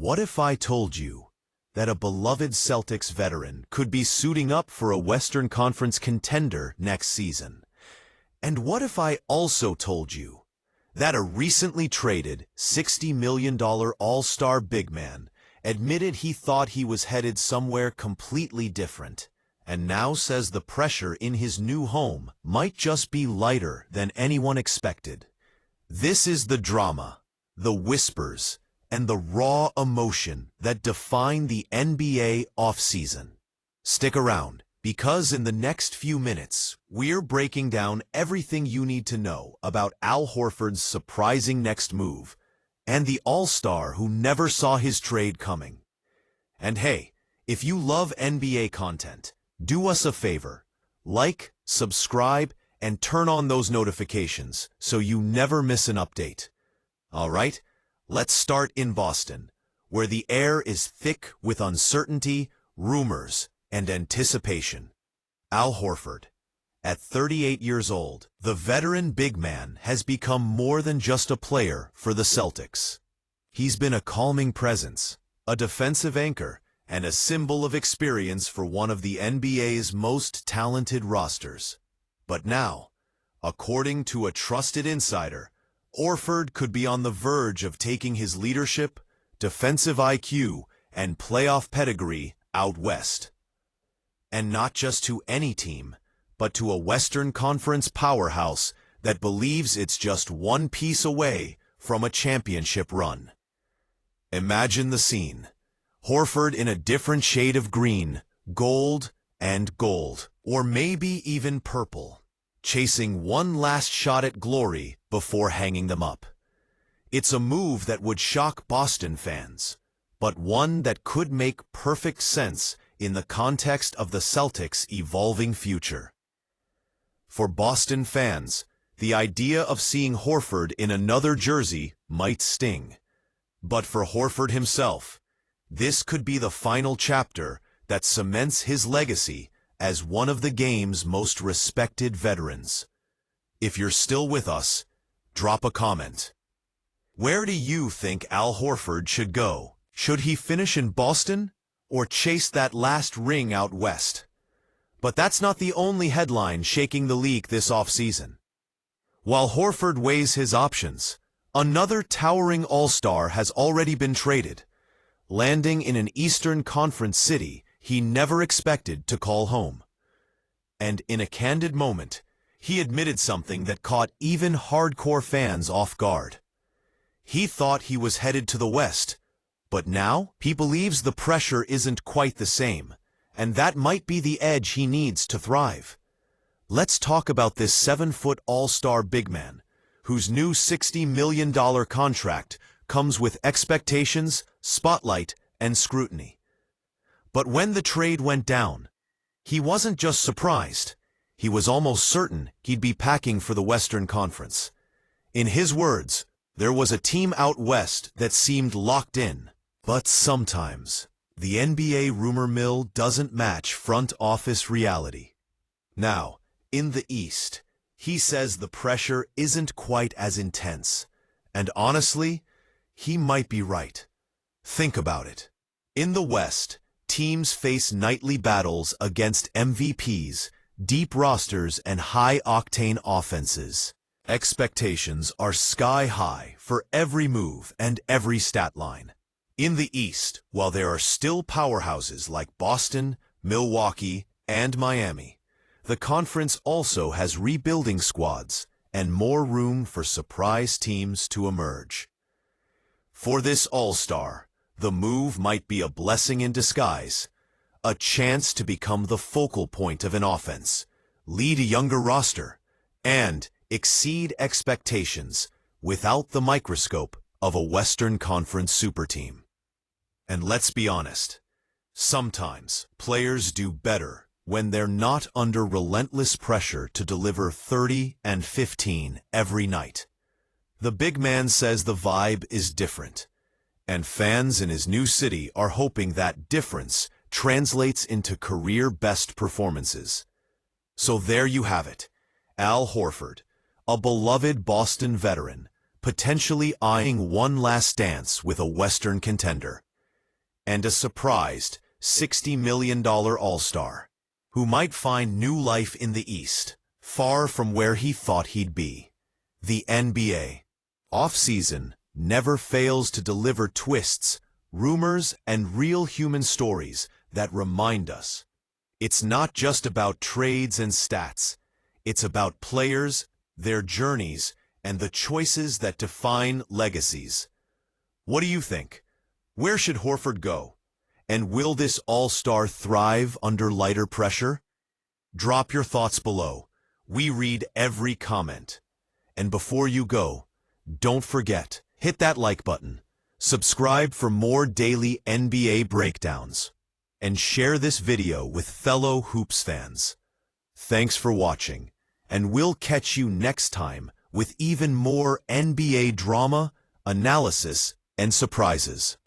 What if I told you that a beloved Celtics veteran could be suiting up for a Western Conference contender next season? And what if I also told you that a recently traded $60 million all-star big man admitted he thought he was headed somewhere completely different, and now says the pressure in his new home might just be lighter than anyone expected? This is the drama, the whispers, and the raw emotion that define the NBA offseason. Stick around, because in the next few minutes, we're breaking down everything you need to know about Al Horford's surprising next move and the all-star who never saw his trade coming. And hey, if you love NBA content, do us a favor. Like, subscribe, and turn on those notifications so you never miss an update. All right? Let's start in Boston, where the air is thick with uncertainty, rumors, and anticipation. Al Horford. At 38 years old, the veteran big man has become more than just a player for the Celtics. He's been a calming presence, a defensive anchor, and a symbol of experience for one of the NBA's most talented rosters. But now, according to a trusted insider, Horford could be on the verge of taking his leadership, defensive IQ, and playoff pedigree out west. And not just to any team, but to a Western Conference powerhouse that believes it's just one piece away from a championship run. Imagine the scene. Horford in a different shade of green, gold, or maybe even purple, chasing one last shot at glory before hanging them up. It's a move that would shock Boston fans, but one that could make perfect sense in the context of the Celtics' evolving future. For Boston fans, the idea of seeing Horford in another jersey might sting. But for Horford himself, this could be the final chapter that cements his legacy as one of the game's most respected veterans. If you're still with us, drop a comment. Where do you think Al Horford should go? Should he finish in Boston or chase that last ring out west? But that's not the only headline shaking the league this offseason. While Horford weighs his options, another towering all-star has already been traded, landing in an Eastern Conference city he never expected to call home. And in a candid moment, he admitted something that caught even hardcore fans off guard. He thought he was headed to the West, but now he believes the pressure isn't quite the same, and that might be the edge he needs to thrive. Let's talk about this 7-foot all-star big man, whose new $60 million contract comes with expectations, spotlight, and scrutiny. But when the trade went down, he wasn't just surprised. He was almost certain he'd be packing for the Western Conference. In his words, there was a team out west that seemed locked in. But sometimes, the NBA rumor mill doesn't match front office reality. Now, in the East, he says the pressure isn't quite as intense. And honestly, he might be right. Think about it. In the West, teams face nightly battles against MVPs, deep rosters, and high-octane offenses. Expectations are sky-high for every move and every stat line. In the East, while there are still powerhouses like Boston, Milwaukee, and Miami, the conference also has rebuilding squads and more room for surprise teams to emerge. For this all-star, the move might be a blessing in disguise, a chance to become the focal point of an offense, lead a younger roster, and exceed expectations without the microscope of a Western Conference superteam. And let's be honest, sometimes players do better when they're not under relentless pressure to deliver 30 and 15 every night. The big man says the vibe is different, and fans in his new city are hoping that difference translates into career-best performances. So there you have it, Al Horford, a beloved Boston veteran, potentially eyeing one last dance with a Western contender. and a surprised $60 million All-Star, who might find new life in the East, far from where he thought he'd be. The NBA offseason never fails to deliver twists, rumors, and real human stories that remind us it's not just about trades and stats. It's about players, their journeys, and the choices that define legacies. What do you think? Where should Horford go? And will this all-star thrive under lighter pressure? Drop your thoughts below. We read every comment. And before you go, don't forget, hit that like button, subscribe for more daily NBA breakdowns, and share this video with fellow Hoops fans. Thanks for watching, and we'll catch you next time with even more NBA drama, analysis, and surprises.